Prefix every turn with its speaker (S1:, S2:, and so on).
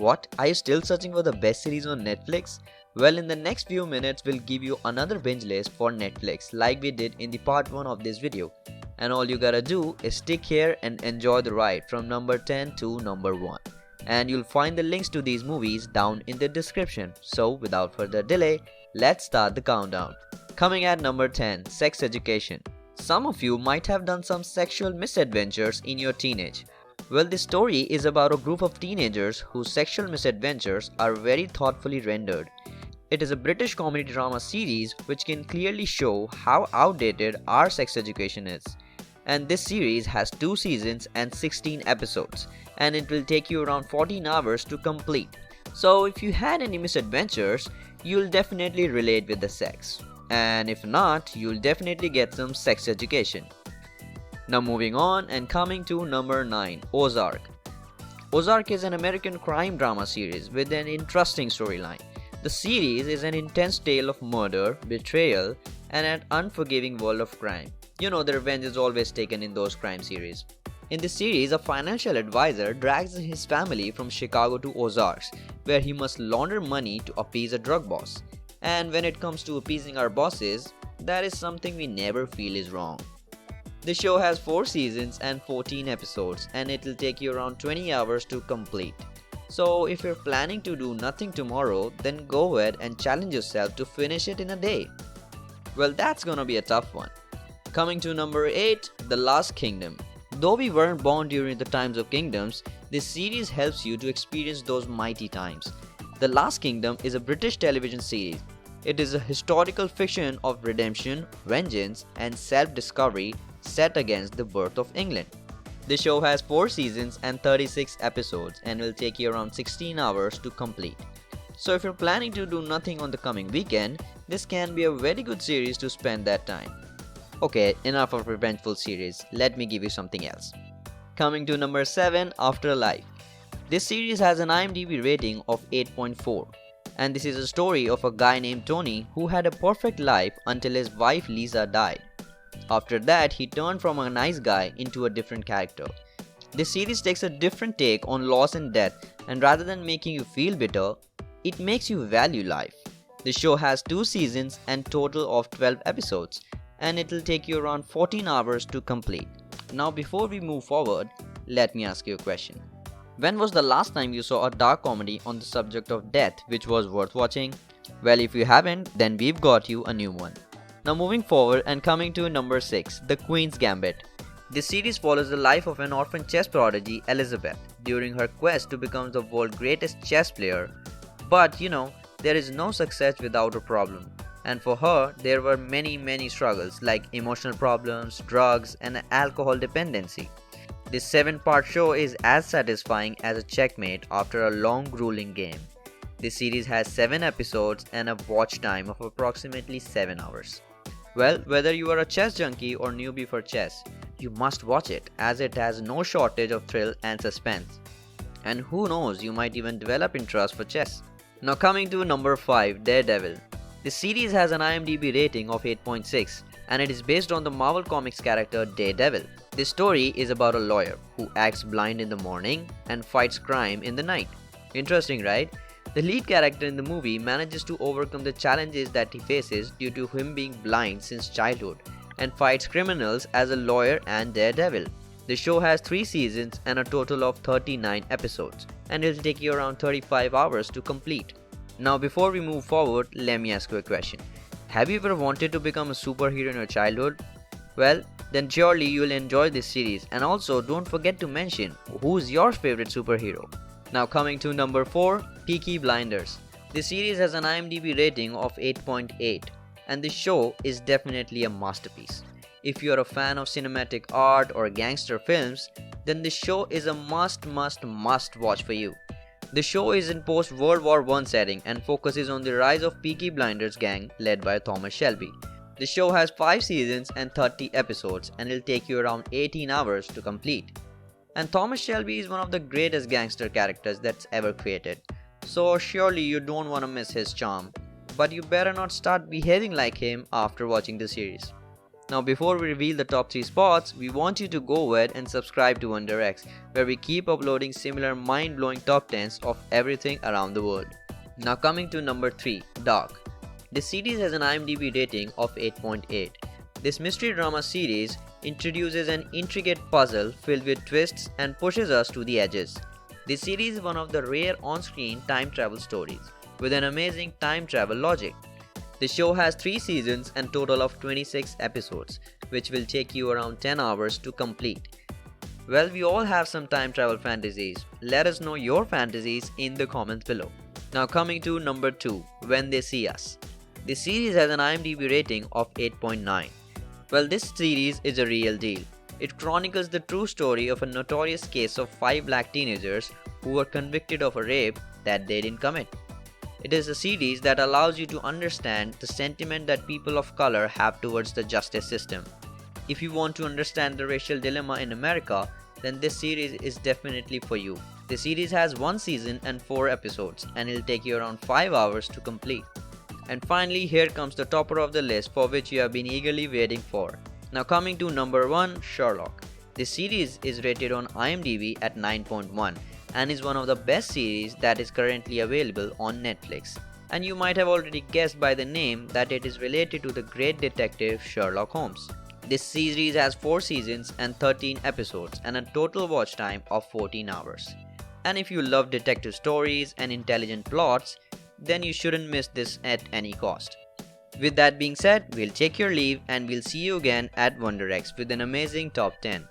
S1: What? Are you still searching for the best series on Netflix? Well, in the next few minutes, we'll give you another binge list for Netflix like we did in the part 1 of this video. And all you gotta do is stick here and enjoy the ride from number 10 to number 1. And you'll find the links to these movies down in the description. So without further delay, let's start the countdown. Coming at number 10, Sex Education. Some of you might have done some sexual misadventures in your teenage. Well, this story is about a group of teenagers whose sexual misadventures are very thoughtfully rendered. It is a British comedy drama series which can clearly show how outdated our sex education is. And this series has 2 seasons and 16 episodes, and it will take you around 14 hours to complete. So if you had any misadventures, you'll definitely relate with the sex. And if not, you'll definitely get some sex education. Now moving on and coming to number 9, Ozark. Ozark is an American crime drama series with an interesting storyline. The series is an intense tale of murder, betrayal, and an unforgiving world of crime. You know, the revenge is always taken in those crime series. In this series, a financial advisor drags his family from Chicago to Ozarks, where he must launder money to appease a drug boss. And when it comes to appeasing our bosses, that is something we never feel is wrong. The show has 4 seasons and 14 episodes, and it will take you around 20 hours to complete. So if you're planning to do nothing tomorrow, then go ahead and challenge yourself to finish it in a day. Well, that's gonna be a tough one. Coming to number 8, The Last Kingdom. Though we weren't born during the times of kingdoms, this series helps you to experience those mighty times. The Last Kingdom is a British television series. It is a historical fiction of redemption, vengeance, and self-discovery set against the birth of England. The show has 4 seasons and 36 episodes and will take you around 16 hours to complete. So if you're planning to do nothing on the coming weekend, this can be a very good series to spend that time. Okay, enough of revengeful series, let me give you something else. Coming to number 7, Afterlife. This series has an IMDb rating of 8.4. And this is a story of a guy named Tony who had a perfect life until his wife Lisa died. After that, he turned from a nice guy into a different character. This series takes a different take on loss and death, and rather than making you feel bitter, it makes you value life. The show has 2 seasons and total of 12 episodes, and it will take you around 14 hours to complete. Now before we move forward, let me ask you a question. When was the last time you saw a dark comedy on the subject of death which was worth watching? Well, if you haven't, then we've got you a new one. Now moving forward and coming to number 6, The Queen's Gambit. This series follows the life of an orphan chess prodigy, Elizabeth, during her quest to become the world's greatest chess player. But you know, there is no success without a problem. And for her, there were many struggles like emotional problems, drugs, and alcohol dependency. This 7-part show is as satisfying as a checkmate after a long grueling game. This series has 7 episodes and a watch time of approximately 7 hours. Well, whether you are a chess junkie or newbie for chess, you must watch it as it has no shortage of thrill and suspense. And who knows, you might even develop interest for chess. Now coming to number 5, Daredevil. This series has an IMDb rating of 8.6 and it is based on the Marvel Comics character Daredevil. This story is about a lawyer who acts blind in the morning and fights crime in the night. Interesting, right? The lead character in the movie manages to overcome the challenges that he faces due to him being blind since childhood and fights criminals as a lawyer and Daredevil. The show has 3 seasons and a total of 39 episodes, and it will take you around 35 hours to complete. Now before we move forward, let me ask you a question. Have you ever wanted to become a superhero in your childhood? Well, then surely you will enjoy this series, and also don't forget to mention who's your favorite superhero. Now coming to number 4, Peaky Blinders. This series has an IMDb rating of 8.8 and this show is definitely a masterpiece. If you are a fan of cinematic art or gangster films, then this show is a must watch for you. The show is in post-World War I setting and focuses on the rise of Peaky Blinders gang led by Thomas Shelby. The show has 5 seasons and 30 episodes and it'll take you around 18 hours to complete. And Thomas Shelby is one of the greatest gangster characters that's ever created. So surely you don't want to miss his charm. But you better not start behaving like him after watching the series. Now before we reveal the top 3 spots, we want you to go ahead and subscribe to WonderX, where we keep uploading similar mind-blowing top 10s of everything around the world. Now coming to number 3, Dark. This series has an IMDb rating of 8.8. This mystery drama series introduces an intricate puzzle filled with twists and pushes us to the edges. This series is one of the rare on-screen time travel stories, with an amazing time travel logic. The show has 3 seasons and total of 26 episodes, which will take you around 10 hours to complete. Well, we all have some time travel fantasies. Let us know your fantasies in the comments below. Now coming to number 2, When They See Us. This series has an IMDb rating of 8.9. Well, this series is a real deal. It chronicles the true story of a notorious case of 5 black teenagers who were convicted of a rape that they didn't commit. It is a series that allows you to understand the sentiment that people of color have towards the justice system. If you want to understand the racial dilemma in America, then this series is definitely for you. The series has 1 season and 4 episodes, and it'll take you around 5 hours to complete. And finally, here comes the topper of the list for which you have been eagerly waiting for. Now coming to number 1, Sherlock. This series is rated on IMDb at 9.1. and is one of the best series that is currently available on Netflix. And you might have already guessed by the name that it is related to the great detective Sherlock Holmes. This series has 4 seasons and 13 episodes and a total watch time of 14 hours. And if you love detective stories and intelligent plots, then you shouldn't miss this at any cost. With that being said, we'll take your leave and we'll see you again at WonderX with an amazing top 10.